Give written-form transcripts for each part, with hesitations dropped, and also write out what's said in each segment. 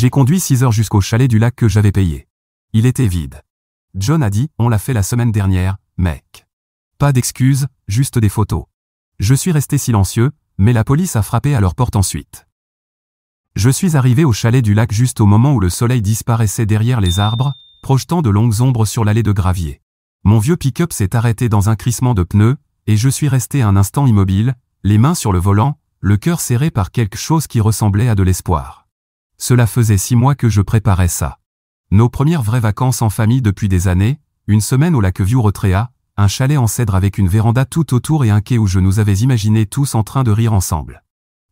J'ai conduit 6 heures jusqu'au chalet du lac que j'avais payé. Il était vide. John a dit, on l'a fait la semaine dernière, mec. Pas d'excuses, juste des photos. Je suis resté silencieux, mais la police a frappé à leur porte ensuite. Je suis arrivé au chalet du lac juste au moment où le soleil disparaissait derrière les arbres, projetant de longues ombres sur l'allée de gravier. Mon vieux pick-up s'est arrêté dans un crissement de pneus, et je suis resté un instant immobile, les mains sur le volant, le cœur serré par quelque chose qui ressemblait à de l'espoir. Cela faisait 6 mois que je préparais ça. Nos premières vraies vacances en famille depuis des années, une semaine au lac Vieux-Retréa, un chalet en cèdre avec une véranda tout autour et un quai où je nous avais imaginé tous en train de rire ensemble.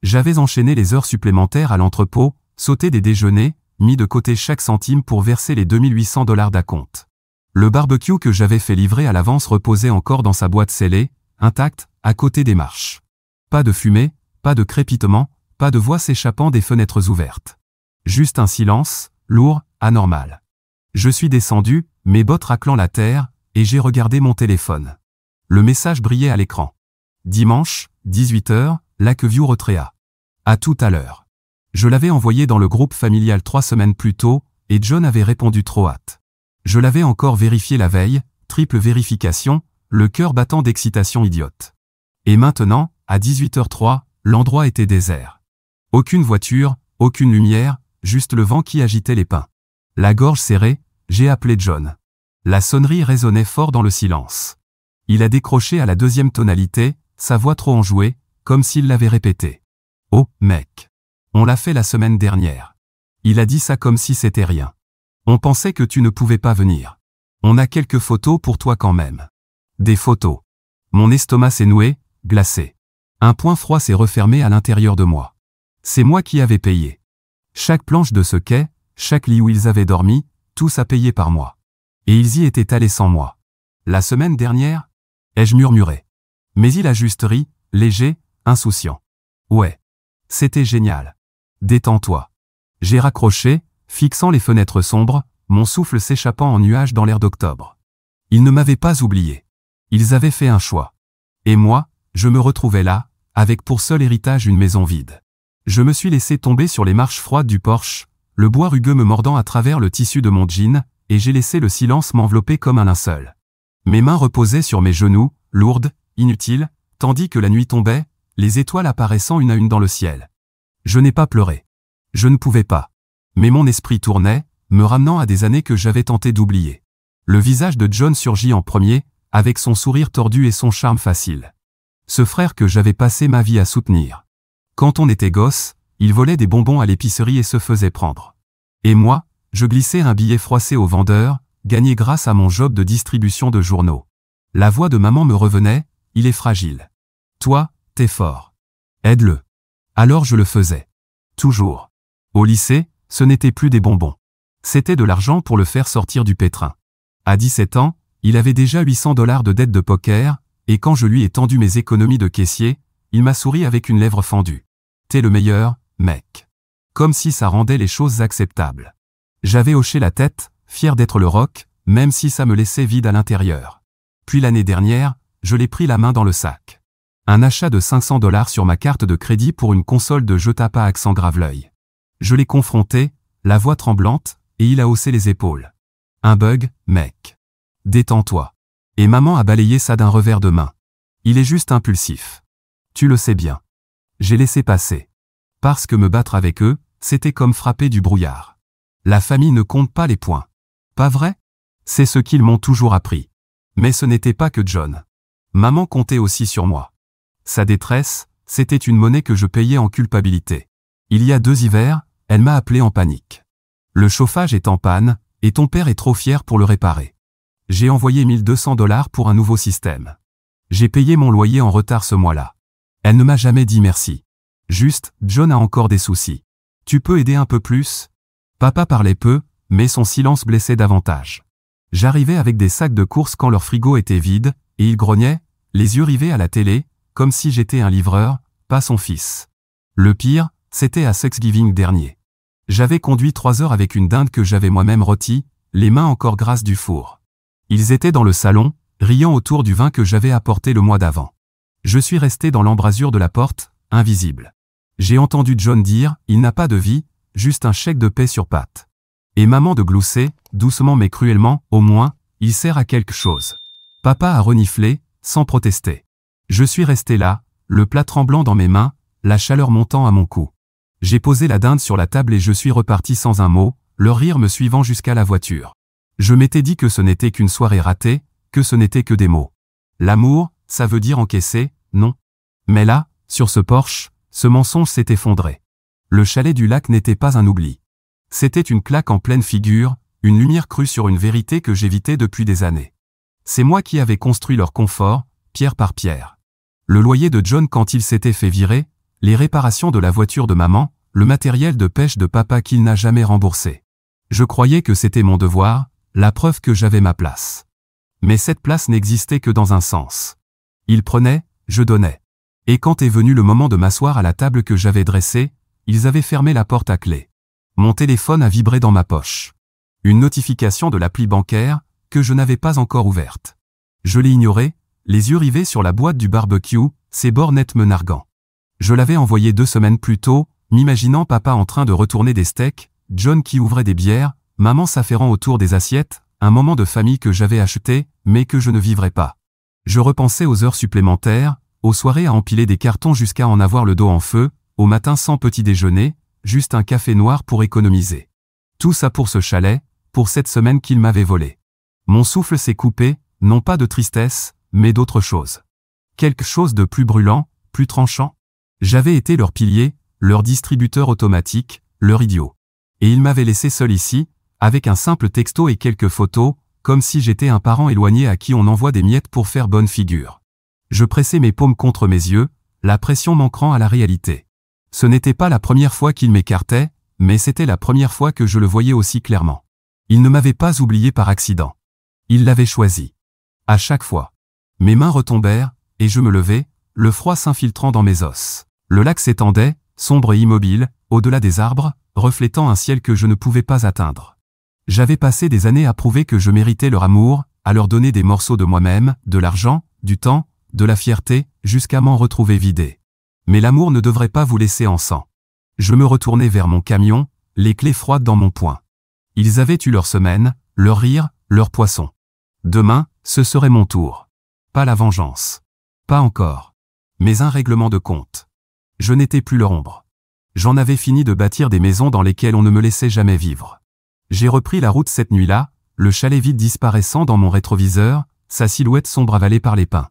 J'avais enchaîné les heures supplémentaires à l'entrepôt, sauté des déjeuners, mis de côté chaque centime pour verser les 2800 $ d'acompte. Le barbecue que j'avais fait livrer à l'avance reposait encore dans sa boîte scellée, intacte, à côté des marches. Pas de fumée, pas de crépitement, pas de voix s'échappant des fenêtres ouvertes. Juste un silence, lourd, anormal. Je suis descendu, mes bottes raclant la terre, et j'ai regardé mon téléphone. Le message brillait à l'écran. Dimanche, 18 h, lac Vieux-Retréa. À tout à l'heure. Je l'avais envoyé dans le groupe familial 3 semaines plus tôt, et John avait répondu trop hâte. Je l'avais encore vérifié la veille, triple vérification, le cœur battant d'excitation idiote. Et maintenant, à 18h03, l'endroit était désert. Aucune voiture, aucune lumière, juste le vent qui agitait les pins. La gorge serrée, j'ai appelé John. La sonnerie résonnait fort dans le silence. Il a décroché à la 2e tonalité, sa voix trop enjouée, comme s'il l'avait répété. « Oh, mec. On l'a fait la semaine dernière. » Il a dit ça comme si c'était rien. « On pensait que tu ne pouvais pas venir. On a quelques photos pour toi quand même. » Des photos. Mon estomac s'est noué, glacé. Un point froid s'est refermé à l'intérieur de moi. C'est moi qui avais payé. Chaque planche de ce quai, chaque lit où ils avaient dormi, tous a payé par moi. Et ils y étaient allés sans moi. La semaine dernière, ai-je murmuré. Mais il a juste ri, léger, insouciant. Ouais. C'était génial. Détends-toi. J'ai raccroché, fixant les fenêtres sombres, mon souffle s'échappant en nuages dans l'air d'octobre. Ils ne m'avaient pas oublié. Ils avaient fait un choix. Et moi, je me retrouvais là, avec pour seul héritage une maison vide. Je me suis laissé tomber sur les marches froides du porche, le bois rugueux me mordant à travers le tissu de mon jean, et j'ai laissé le silence m'envelopper comme un linceul. Mes mains reposaient sur mes genoux, lourdes, inutiles, tandis que la nuit tombait, les étoiles apparaissant une à une dans le ciel. Je n'ai pas pleuré. Je ne pouvais pas. Mais mon esprit tournait, me ramenant à des années que j'avais tenté d'oublier. Le visage de John surgit en premier, avec son sourire tordu et son charme facile. Ce frère que j'avais passé ma vie à soutenir. Quand on était gosse, il volait des bonbons à l'épicerie et se faisait prendre. Et moi, je glissais un billet froissé au vendeur, gagné grâce à mon job de distribution de journaux. La voix de maman me revenait, il est fragile. Toi, t'es fort. Aide-le. Alors je le faisais. Toujours. Au lycée, ce n'était plus des bonbons. C'était de l'argent pour le faire sortir du pétrin. À 17 ans, il avait déjà 800 $ de dette de poker, et quand je lui ai tendu mes économies de caissier, il m'a souri avec une lèvre fendue. T'es le meilleur, mec. Comme si ça rendait les choses acceptables. J'avais hoché la tête, fier d'être le rock, même si ça me laissait vide à l'intérieur. Puis l'année dernière, je l'ai pris la main dans le sac. Un achat de 500 $ sur ma carte de crédit pour une console de jeux tape à accent grave-l'œil. Je l'ai confronté, la voix tremblante, et il a haussé les épaules. Un bug, mec. Détends-toi. Et maman a balayé ça d'un revers de main. Il est juste impulsif. Tu le sais bien. J'ai laissé passer. Parce que me battre avec eux, c'était comme frapper du brouillard. La famille ne compte pas les points. Pas vrai? C'est ce qu'ils m'ont toujours appris. Mais ce n'était pas que John. Maman comptait aussi sur moi. Sa détresse, c'était une monnaie que je payais en culpabilité. Il y a 2 hivers, elle m'a appelé en panique. Le chauffage est en panne, et ton père est trop fier pour le réparer. J'ai envoyé 1200 $ pour un nouveau système. J'ai payé mon loyer en retard ce mois-là. Elle ne m'a jamais dit merci. Juste, John a encore des soucis. Tu peux aider un peu plus? Papa parlait peu, mais son silence blessait davantage. J'arrivais avec des sacs de courses quand leur frigo était vide, et il grognait, les yeux rivés à la télé, comme si j'étais un livreur, pas son fils. Le pire, c'était à Thanksgiving dernier. J'avais conduit 3 heures avec une dinde que j'avais moi-même rôtie, les mains encore grasses du four. Ils étaient dans le salon, riant autour du vin que j'avais apporté le mois d'avant. Je suis resté dans l'embrasure de la porte, invisible. J'ai entendu John dire « Il n'a pas de vie », juste un chèque de paie sur patte. Et maman de glousser, doucement mais cruellement, au moins, il sert à quelque chose. Papa a reniflé, sans protester. Je suis resté là, le plat tremblant dans mes mains, la chaleur montant à mon cou. J'ai posé la dinde sur la table et je suis reparti sans un mot, le rire me suivant jusqu'à la voiture. Je m'étais dit que ce n'était qu'une soirée ratée, que ce n'était que des mots. L'amour, ça veut dire encaisser, non? Mais là, sur ce Porsche, ce mensonge s'est effondré. Le chalet du lac n'était pas un oubli. C'était une claque en pleine figure, une lumière crue sur une vérité que j'évitais depuis des années. C'est moi qui avais construit leur confort, pierre par pierre. Le loyer de John quand il s'était fait virer, les réparations de la voiture de maman, le matériel de pêche de papa qu'il n'a jamais remboursé. Je croyais que c'était mon devoir, la preuve que j'avais ma place. Mais cette place n'existait que dans un sens. Ils prenaient, je donnais. Et quand est venu le moment de m'asseoir à la table que j'avais dressée, ils avaient fermé la porte à clé. Mon téléphone a vibré dans ma poche. Une notification de l'appli bancaire, que je n'avais pas encore ouverte. Je l'ai ignorée, les yeux rivés sur la boîte du barbecue, ses bornettes me narguant. Je l'avais envoyé 2 semaines plus tôt, m'imaginant papa en train de retourner des steaks, John qui ouvrait des bières, maman s'affairant autour des assiettes, un moment de famille que j'avais acheté, mais que je ne vivrais pas. Je repensais aux heures supplémentaires, aux soirées à empiler des cartons jusqu'à en avoir le dos en feu, au matin sans petit déjeuner, juste un café noir pour économiser. Tout ça pour ce chalet, pour cette semaine qu'il m'avait volé. Mon souffle s'est coupé, non pas de tristesse, mais d'autre chose. Quelque chose de plus brûlant, plus tranchant. J'avais été leur pilier, leur distributeur automatique, leur idiot. Et ils m'avaient laissé seul ici, avec un simple texto et quelques photos, comme si j'étais un parent éloigné à qui on envoie des miettes pour faire bonne figure. Je pressais mes paumes contre mes yeux, la pression manquant à la réalité. Ce n'était pas la première fois qu'il m'écartait, mais c'était la première fois que je le voyais aussi clairement. Il ne m'avait pas oublié par accident. Il l'avait choisi. À chaque fois. Mes mains retombèrent, et je me levai, le froid s'infiltrant dans mes os. Le lac s'étendait, sombre et immobile, au-delà des arbres, reflétant un ciel que je ne pouvais pas atteindre. J'avais passé des années à prouver que je méritais leur amour, à leur donner des morceaux de moi-même, de l'argent, du temps, de la fierté, jusqu'à m'en retrouver vidé. Mais l'amour ne devrait pas vous laisser en sang. Je me retournai vers mon camion, les clés froides dans mon poing. Ils avaient eu leur semaine, leur rire, leur poisson. Demain, ce serait mon tour. Pas la vengeance. Pas encore. Mais un règlement de compte. Je n'étais plus leur ombre. J'en avais fini de bâtir des maisons dans lesquelles on ne me laissait jamais vivre. J'ai repris la route cette nuit-là, le chalet vide disparaissant dans mon rétroviseur, sa silhouette sombre avalée par les pins.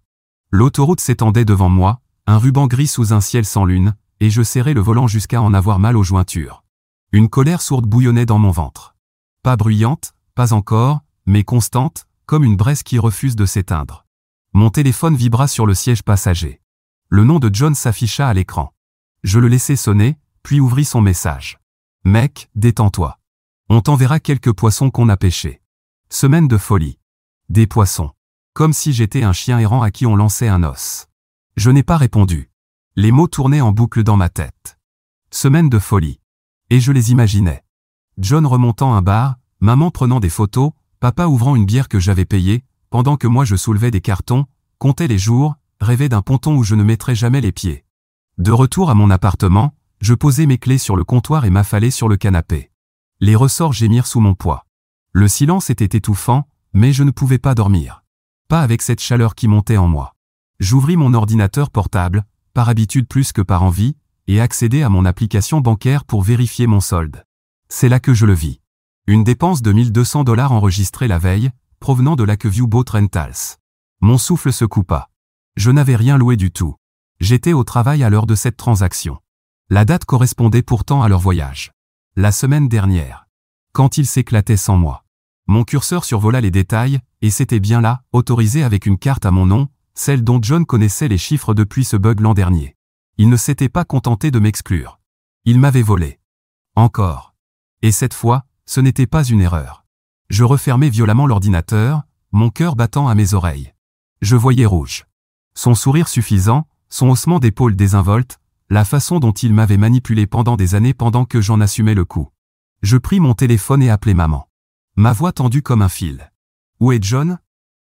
L'autoroute s'étendait devant moi, un ruban gris sous un ciel sans lune, et je serrais le volant jusqu'à en avoir mal aux jointures. Une colère sourde bouillonnait dans mon ventre. Pas bruyante, pas encore, mais constante, comme une braise qui refuse de s'éteindre. Mon téléphone vibra sur le siège passager. Le nom de John s'afficha à l'écran. Je le laissai sonner, puis ouvris son message. « Mec, détends-toi. On t'enverra quelques poissons qu'on a pêchés. Semaine de folie. Des poissons. Comme si j'étais un chien errant à qui on lançait un os. » Je n'ai pas répondu. Les mots tournaient en boucle dans ma tête. Semaine de folie. Et je les imaginais. John remontant un bar, maman prenant des photos, papa ouvrant une bière que j'avais payée, pendant que moi je soulevais des cartons, comptais les jours, rêvais d'un ponton où je ne mettrais jamais les pieds. De retour à mon appartement, je posai mes clés sur le comptoir et m'affalai sur le canapé. Les ressorts gémirent sous mon poids. Le silence était étouffant, mais je ne pouvais pas dormir. Pas avec cette chaleur qui montait en moi. J'ouvris mon ordinateur portable, par habitude plus que par envie, et accédai à mon application bancaire pour vérifier mon solde. C'est là que je le vis. Une dépense de 1 200 $ enregistrée la veille, provenant de Lakeview Boat Rentals. Mon souffle se coupa. Je n'avais rien loué du tout. J'étais au travail à l'heure de cette transaction. La date correspondait pourtant à leur voyage. La semaine dernière. Quand ils s'éclataient sans moi. Mon curseur survola les détails, et c'était bien là, autorisé avec une carte à mon nom, celle dont John connaissait les chiffres depuis ce bug l'an dernier. Il ne s'était pas contenté de m'exclure. Il m'avait volé. Encore. Et cette fois, ce n'était pas une erreur. Je refermai violemment l'ordinateur, mon cœur battant à mes oreilles. Je voyais rouge. Son sourire suffisant, son haussement d'épaules désinvolte, la façon dont il m'avait manipulé pendant des années pendant que j'en assumais le coup. Je pris mon téléphone et appelai maman. Ma voix tendue comme un fil. « Où est John ?»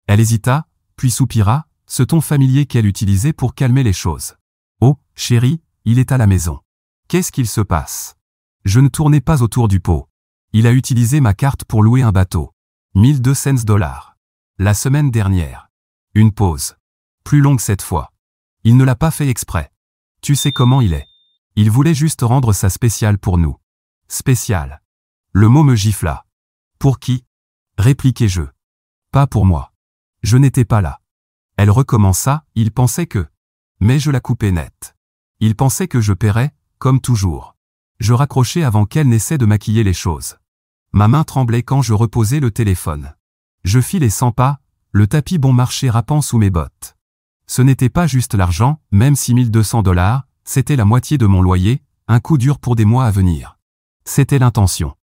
Elle hésita, puis soupira, ce ton familier qu'elle utilisait pour calmer les choses. « Oh, chérie, il est à la maison. Qu'est-ce qu'il se passe ?» Je ne tournais pas autour du pot. Il a utilisé ma carte pour louer un bateau. 1200 $. La semaine dernière. Une pause. Plus longue cette fois. Il ne l'a pas fait exprès. Tu sais comment il est. Il voulait juste rendre ça spécial pour nous. Spécial. Le mot me gifla. Pour qui? Répliquai-je. Pas pour moi. Je n'étais pas là. Elle recommença, il pensait que. Mais je la coupais net. Il pensait que je paierais, comme toujours. Je raccrochais avant qu'elle n'essaie de maquiller les choses. Ma main tremblait quand je reposais le téléphone. Je fis les 100 pas, le tapis bon marché râpant sous mes bottes. Ce n'était pas juste l'argent, même 6200 $, c'était la moitié de mon loyer, un coup dur pour des mois à venir. C'était l'intention.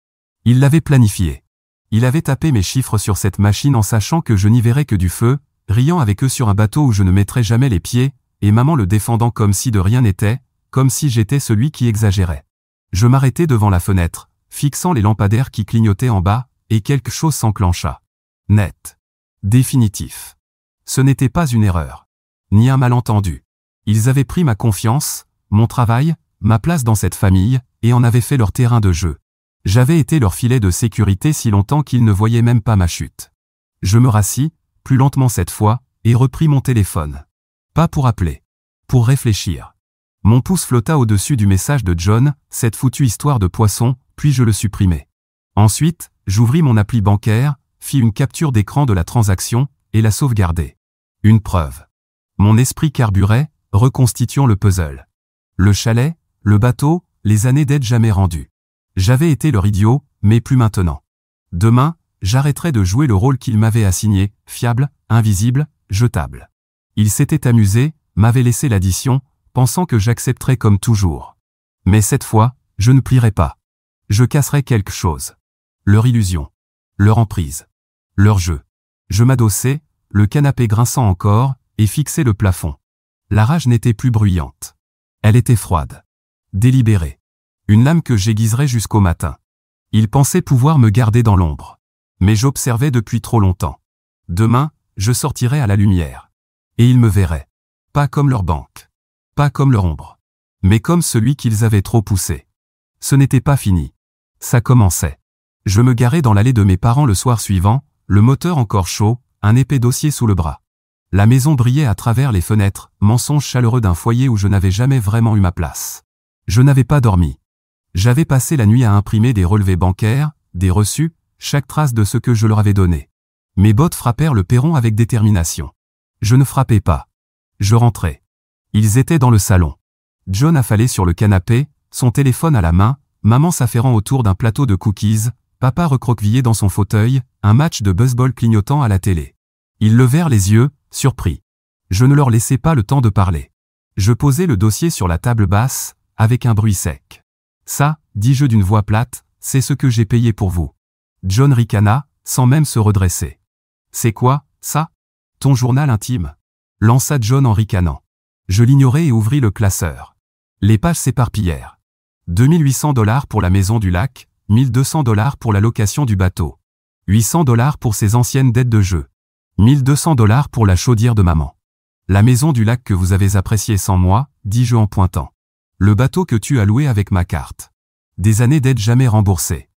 Il l'avait planifié. Il avait tapé mes chiffres sur cette machine en sachant que je n'y verrais que du feu, riant avec eux sur un bateau où je ne mettrais jamais les pieds, et maman le défendant comme si de rien n'était, comme si j'étais celui qui exagérait. Je m'arrêtai devant la fenêtre, fixant les lampadaires qui clignotaient en bas, et quelque chose s'enclencha. Net. Définitif. Ce n'était pas une erreur. Ni un malentendu. Ils avaient pris ma confiance, mon travail, ma place dans cette famille, et en avaient fait leur terrain de jeu. J'avais été leur filet de sécurité si longtemps qu'ils ne voyaient même pas ma chute. Je me rassis, plus lentement cette fois, et repris mon téléphone. Pas pour appeler. Pour réfléchir. Mon pouce flotta au-dessus du message de John, cette foutue histoire de poisson, puis je le supprimai. Ensuite, j'ouvris mon appli bancaire, fis une capture d'écran de la transaction, et la sauvegardai. Une preuve. Mon esprit carburait, reconstituant le puzzle. Le chalet, le bateau, les années d'aide jamais rendues. J'avais été leur idiot, mais plus maintenant. Demain, j'arrêterai de jouer le rôle qu'il m'avait assigné, fiable, invisible, jetable. Il s'était amusé, m'avait laissé l'addition, pensant que j'accepterais comme toujours. Mais cette fois, je ne plierai pas. Je casserai quelque chose. Leur illusion. Leur emprise. Leur jeu. Je m'adossai, le canapé grinçant encore, et fixai le plafond. La rage n'était plus bruyante. Elle était froide. Délibérée. Une lame que j'aiguiserais jusqu'au matin. Ils pensaient pouvoir me garder dans l'ombre. Mais j'observais depuis trop longtemps. Demain, je sortirai à la lumière. Et ils me verraient. Pas comme leur banque. Pas comme leur ombre. Mais comme celui qu'ils avaient trop poussé. Ce n'était pas fini. Ça commençait. Je me garai dans l'allée de mes parents le soir suivant, le moteur encore chaud, un épais dossier sous le bras. La maison brillait à travers les fenêtres, mensonge chaleureux d'un foyer où je n'avais jamais vraiment eu ma place. Je n'avais pas dormi. J'avais passé la nuit à imprimer des relevés bancaires, des reçus, chaque trace de ce que je leur avais donné. Mes bottes frappèrent le perron avec détermination. Je ne frappais pas. Je rentrais. Ils étaient dans le salon. John affalé sur le canapé, son téléphone à la main, maman s'affairant autour d'un plateau de cookies, papa recroquevillé dans son fauteuil, un match de baseball clignotant à la télé. Ils levèrent les yeux, surpris. Je ne leur laissai pas le temps de parler. Je posai le dossier sur la table basse, avec un bruit sec. Ça, dis-je d'une voix plate, c'est ce que j'ai payé pour vous. John ricana, sans même se redresser. C'est quoi, ça? Ton journal intime? Lança John en ricanant. Je l'ignorai et ouvris le classeur. Les pages s'éparpillèrent. 2800 $ pour la maison du lac, 1200 $ pour la location du bateau. 800 $ pour ses anciennes dettes de jeu. 1200 $ pour la chaudière de maman. La maison du lac que vous avez appréciée sans moi, dis-je en pointant. Le bateau que tu as loué avec ma carte. Des années d'aide jamais remboursées.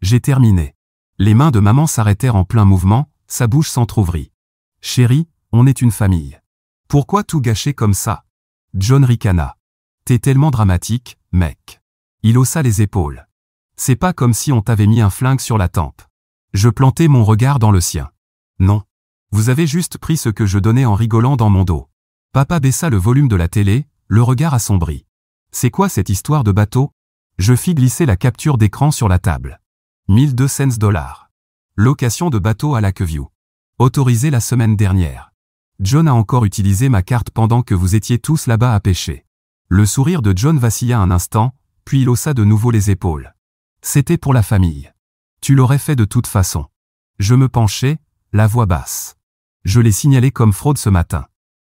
J'ai terminé. Les mains de maman s'arrêtèrent en plein mouvement, sa bouche s'entr'ouvrit. Chérie, on est une famille. Pourquoi tout gâcher comme ça? John ricana. T'es tellement dramatique, mec. Il haussa les épaules. C'est pas comme si on t'avait mis un flingue sur la tempe. Je plantai mon regard dans le sien. Non. Vous avez juste pris ce que je donnais en rigolant dans mon dos. Papa baissa le volume de la télé, le regard assombri. C'est quoi cette histoire de bateau? Je fis glisser la capture d'écran sur la table. 1200 $. Location de bateau à Lakeview. Autorisé la semaine dernière. John a encore utilisé ma carte pendant que vous étiez tous là-bas à pêcher. Le sourire de John vacilla un instant, puis il haussa de nouveau les épaules. C'était pour la famille. Tu l'aurais fait de toute façon. Je me penchai, la voix basse. Je l'ai signalé comme fraude ce matin.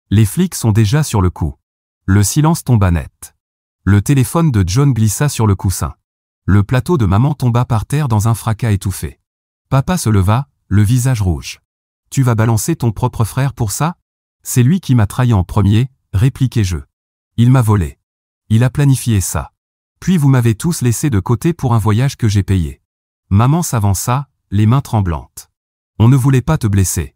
Les flics sont déjà sur le coup. Le silence tomba net. Le téléphone de John glissa sur le coussin. Le plateau de maman tomba par terre dans un fracas étouffé. Papa se leva, le visage rouge. Tu vas balancer ton propre frère pour ça? C'est lui qui m'a trahi en premier, répliquai-je. Il m'a volé. Il a planifié ça. Puis vous m'avez tous laissé de côté pour un voyage que j'ai payé. Maman s'avança, les mains tremblantes. On ne voulait pas te blesser.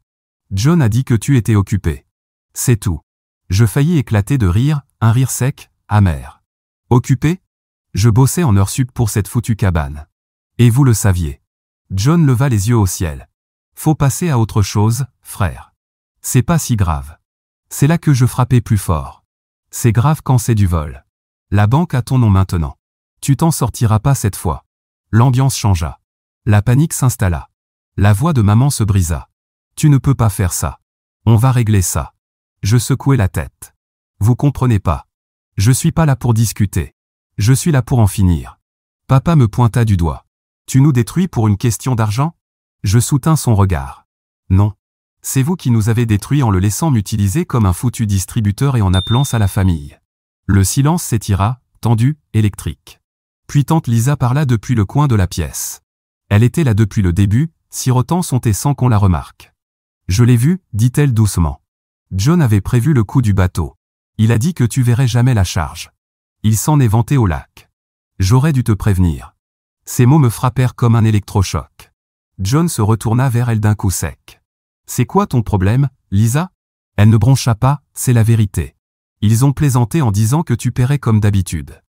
John a dit que tu étais occupé. C'est tout. Je faillis éclater de rire, un rire sec, amer. Occupé? Je bossais en heures sup pour cette foutue cabane. Et vous le saviez. John leva les yeux au ciel. Faut passer à autre chose, frère. C'est pas si grave. C'est là que je frappais plus fort. C'est grave quand c'est du vol. La banque a ton nom maintenant. Tu t'en sortiras pas cette fois. L'ambiance changea. La panique s'installa. La voix de maman se brisa. Tu ne peux pas faire ça. On va régler ça. Je secouai la tête. Vous comprenez pas. Je suis pas là pour discuter. Je suis là pour en finir. Papa me pointa du doigt. Tu nous détruis pour une question d'argent? Je soutins son regard. Non. C'est vous qui nous avez détruits en le laissant m'utiliser comme un foutu distributeur et en appelant ça la famille. Le silence s'étira, tendu, électrique. Puis tante Lisa parla depuis le coin de la pièce. Elle était là depuis le début, sirotant son thé sans qu'on la remarque. Je l'ai vu, dit-elle doucement. John avait prévu le coup du bateau. Il a dit que tu verrais jamais la charge. Il s'en est vanté au lac. J'aurais dû te prévenir. Ces mots me frappèrent comme un électrochoc. John se retourna vers elle d'un coup sec. C'est quoi ton problème, Lisa? Elle ne broncha pas, c'est la vérité. Ils ont plaisanté en disant que tu paierais comme d'habitude.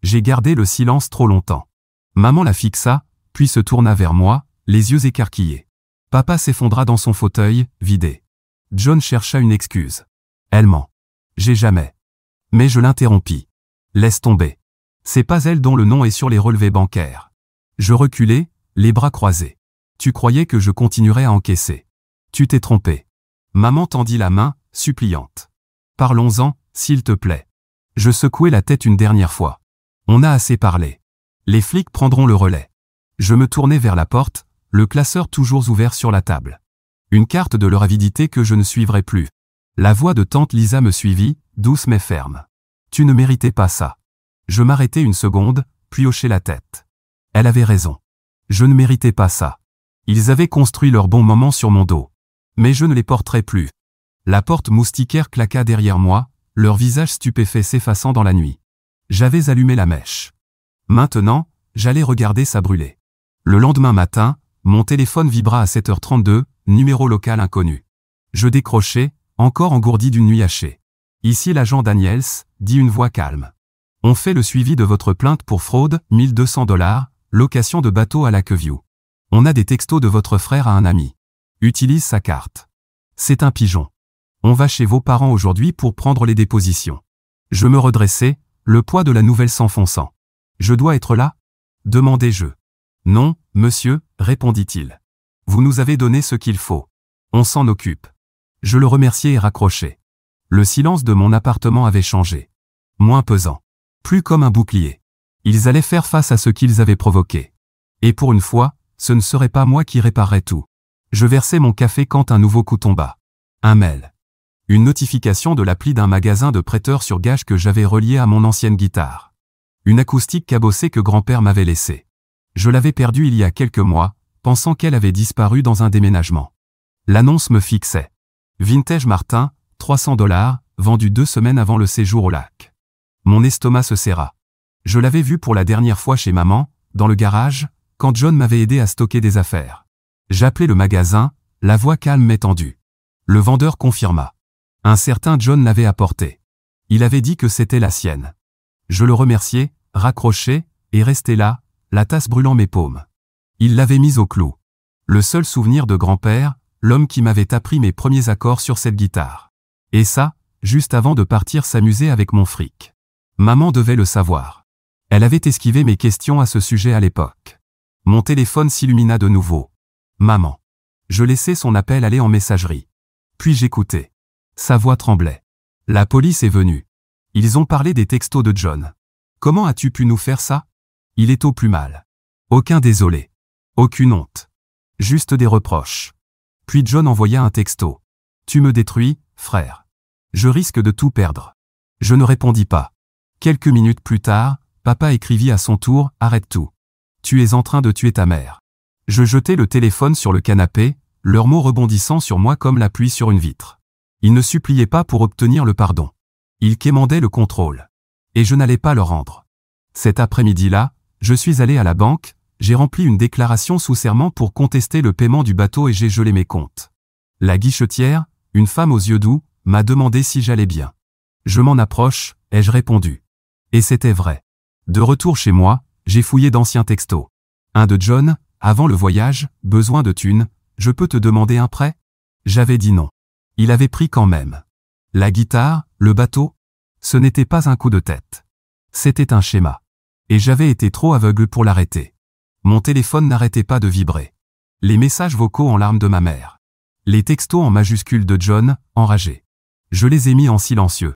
J'ai gardé le silence trop longtemps. Maman la fixa, puis se tourna vers moi, les yeux écarquillés. Papa s'effondra dans son fauteuil, vidé. John chercha une excuse. Elle ment. J'ai jamais. Mais je l'interrompis. Laisse tomber. C'est pas elle dont le nom est sur les relevés bancaires. Je reculai, les bras croisés. Tu croyais que je continuerais à encaisser. Tu t'es trompé. Maman tendit la main, suppliante. Parlons-en, s'il te plaît. Je secouai la tête une dernière fois. On a assez parlé. Les flics prendront le relais. Je me tournai vers la porte, le classeur toujours ouvert sur la table. Une carte de leur avidité que je ne suivrai plus. La voix de tante Lisa me suivit, douce mais ferme. Tu ne méritais pas ça. Je m'arrêtai une seconde, puis hochai la tête. Elle avait raison. Je ne méritais pas ça. Ils avaient construit leur bon moment sur mon dos. Mais je ne les porterai plus. La porte moustiquaire claqua derrière moi, leur visage stupéfait s'effaçant dans la nuit. J'avais allumé la mèche. Maintenant, j'allais regarder ça brûler. Le lendemain matin, mon téléphone vibra à 7h32, numéro local inconnu. Je décrochai, encore engourdi d'une nuit hachée. Ici l'agent Daniels, dit une voix calme. On fait le suivi de votre plainte pour fraude, $1200, location de bateau à Lakeview. On a des textos de votre frère à un ami. Utilise sa carte. C'est un pigeon. On va chez vos parents aujourd'hui pour prendre les dépositions. Je me redressai, le poids de la nouvelle s'enfonçant. Je dois être là? Demandai-je. Non, monsieur, répondit-il. Vous nous avez donné ce qu'il faut. On s'en occupe. Je le remerciai et raccrochai. Le silence de mon appartement avait changé. Moins pesant. Plus comme un bouclier. Ils allaient faire face à ce qu'ils avaient provoqué. Et pour une fois, ce ne serait pas moi qui réparerais tout. Je versai mon café quand un nouveau coup tomba. Un mail. Une notification de l'appli d'un magasin de prêteurs sur gage que j'avais relié à mon ancienne guitare. Une acoustique cabossée que grand-père m'avait laissée. Je l'avais perdue il y a quelques mois, pensant qu'elle avait disparu dans un déménagement. L'annonce me fixait. Vintage Martin, $300, vendu 2 semaines avant le séjour au lac. Mon estomac se serra. Je l'avais vu pour la dernière fois chez maman, dans le garage, quand John m'avait aidé à stocker des affaires. J'appelai le magasin, la voix calme mais tendue. Le vendeur confirma. Un certain John l'avait apporté. Il avait dit que c'était la sienne. Je le remerciai, raccrochai, et restai là, la tasse brûlant mes paumes. Il l'avait mise au clou. Le seul souvenir de grand-père, l'homme qui m'avait appris mes premiers accords sur cette guitare. Et ça, juste avant de partir s'amuser avec mon fric. Maman devait le savoir. Elle avait esquivé mes questions à ce sujet à l'époque. Mon téléphone s'illumina de nouveau. Maman. Je laissai son appel aller en messagerie. Puis j'écoutais. Sa voix tremblait. La police est venue. Ils ont parlé des textos de John. Comment as-tu pu nous faire ça? Il est au plus mal. Aucun désolé. Aucune honte. Juste des reproches. Puis John envoya un texto. Tu me détruis, frère. Je risque de tout perdre. Je ne répondis pas. Quelques minutes plus tard, papa écrivit à son tour, arrête tout. Tu es en train de tuer ta mère. Je jetai le téléphone sur le canapé, leurs mots rebondissant sur moi comme la pluie sur une vitre. Ils ne suppliaient pas pour obtenir le pardon. Ils quémandaient le contrôle. Et je n'allais pas le rendre. Cet après-midi-là, je suis allé à la banque, j'ai rempli une déclaration sous serment pour contester le paiement du bateau et j'ai gelé mes comptes. La guichetière, une femme aux yeux doux, m'a demandé si j'allais bien. Je m'en approche, ai-je répondu. Et c'était vrai. De retour chez moi, j'ai fouillé d'anciens textos. Un de John, avant le voyage, besoin de thunes, je peux te demander un prêt? J'avais dit non. Il avait pris quand même. La guitare, le bateau? Ce n'était pas un coup de tête. C'était un schéma. Et j'avais été trop aveugle pour l'arrêter. Mon téléphone n'arrêtait pas de vibrer. Les messages vocaux en larmes de ma mère. Les textos en majuscules de John, enragé. Je les ai mis en silencieux.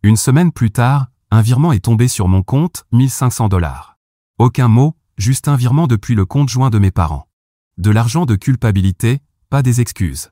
Une semaine plus tard, un virement est tombé sur mon compte, 1500 $. Aucun mot, juste un virement depuis le compte joint de mes parents. De l'argent de culpabilité, pas des excuses.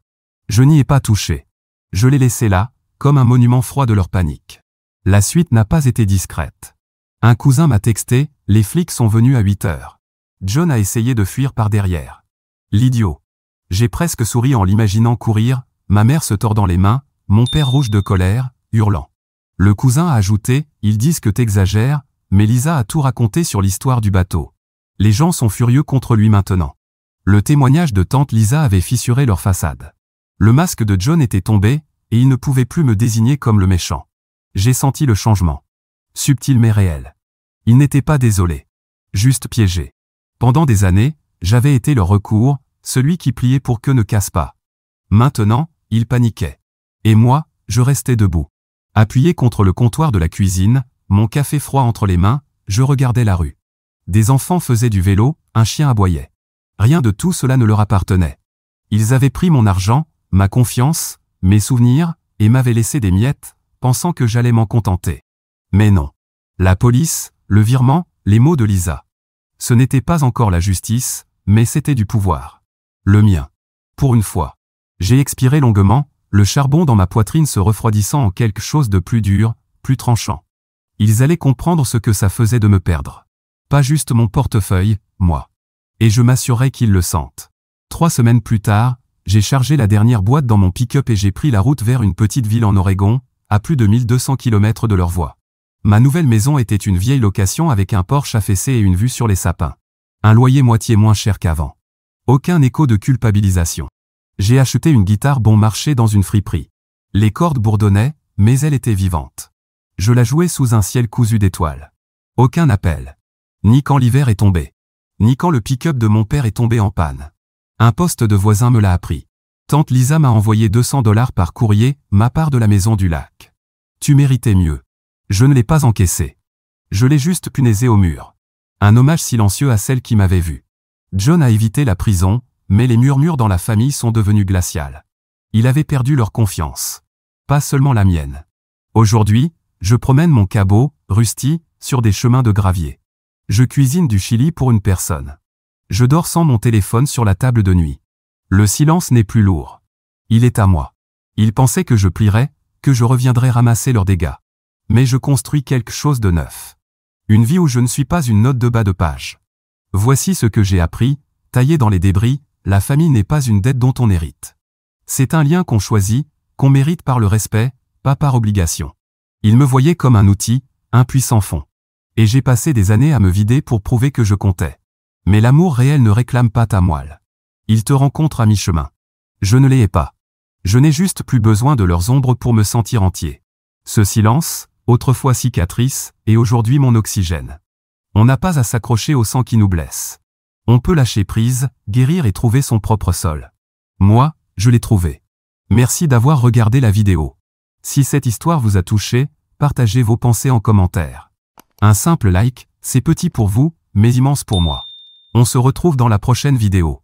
Je n'y ai pas touché. Je l'ai laissé là, comme un monument froid de leur panique. La suite n'a pas été discrète. Un cousin m'a texté, les flics sont venus à 8 heures. John a essayé de fuir par derrière. L'idiot. J'ai presque souri en l'imaginant courir, ma mère se tordant les mains, mon père rouge de colère, hurlant. Le cousin a ajouté, ils disent que t'exagères, mais Lisa a tout raconté sur l'histoire du bateau. Les gens sont furieux contre lui maintenant. Le témoignage de tante Lisa avait fissuré leur façade. Le masque de John était tombé, et il ne pouvait plus me désigner comme le méchant. J'ai senti le changement. Subtil mais réel. Il n'était pas désolé. Juste piégé. Pendant des années, j'avais été leur recours, celui qui pliait pour que ne casse pas. Maintenant, il paniquait. Et moi, je restais debout. Appuyé contre le comptoir de la cuisine, mon café froid entre les mains, je regardais la rue. Des enfants faisaient du vélo, un chien aboyait. Rien de tout cela ne leur appartenait. Ils avaient pris mon argent, ma confiance, mes souvenirs, et m'avaient laissé des miettes, pensant que j'allais m'en contenter. Mais non. La police, le virement, les mots de Lisa. Ce n'était pas encore la justice, mais c'était du pouvoir. Le mien. Pour une fois. J'ai expiré longuement, le charbon dans ma poitrine se refroidissant en quelque chose de plus dur, plus tranchant. Ils allaient comprendre ce que ça faisait de me perdre. Pas juste mon portefeuille, moi. Et je m'assurais qu'ils le sentent. 3 semaines plus tard, j'ai chargé la dernière boîte dans mon pick-up et j'ai pris la route vers une petite ville en Oregon, à plus de 1200 km de leur voie. Ma nouvelle maison était une vieille location avec un porche affaissé et une vue sur les sapins. Un loyer moitié moins cher qu'avant. Aucun écho de culpabilisation. J'ai acheté une guitare bon marché dans une friperie. Les cordes bourdonnaient, mais elle était vivante. Je la jouais sous un ciel cousu d'étoiles. Aucun appel. Ni quand l'hiver est tombé. Ni quand le pick-up de mon père est tombé en panne. Un poste de voisin me l'a appris. Tante Lisa m'a envoyé 200 $ par courrier, ma part de la maison du lac. Tu méritais mieux. Je ne l'ai pas encaissé. Je l'ai juste punaisé au mur. Un hommage silencieux à celle qui m'avait vu. John a évité la prison, mais les murmures dans la famille sont devenus glaciales. Il avait perdu leur confiance. Pas seulement la mienne. Aujourd'hui, je promène mon cabot, Rusty, sur des chemins de gravier. Je cuisine du chili pour une personne. Je dors sans mon téléphone sur la table de nuit. Le silence n'est plus lourd. Il est à moi. Ils pensaient que je plierais, que je reviendrais ramasser leurs dégâts. Mais je construis quelque chose de neuf. Une vie où je ne suis pas une note de bas de page. Voici ce que j'ai appris, taillé dans les débris, la famille n'est pas une dette dont on hérite. C'est un lien qu'on choisit, qu'on mérite par le respect, pas par obligation. Ils me voyaient comme un outil, un puissant fond. Et j'ai passé des années à me vider pour prouver que je comptais. Mais l'amour réel ne réclame pas ta moelle. Il te rencontre à mi-chemin. Je ne les ai pas. Je n'ai juste plus besoin de leurs ombres pour me sentir entier. Ce silence, autrefois cicatrice, est aujourd'hui mon oxygène. On n'a pas à s'accrocher au sang qui nous blesse. On peut lâcher prise, guérir et trouver son propre sol. Moi, je l'ai trouvé. Merci d'avoir regardé la vidéo. Si cette histoire vous a touché, partagez vos pensées en commentaire. Un simple like, c'est petit pour vous, mais immense pour moi. On se retrouve dans la prochaine vidéo.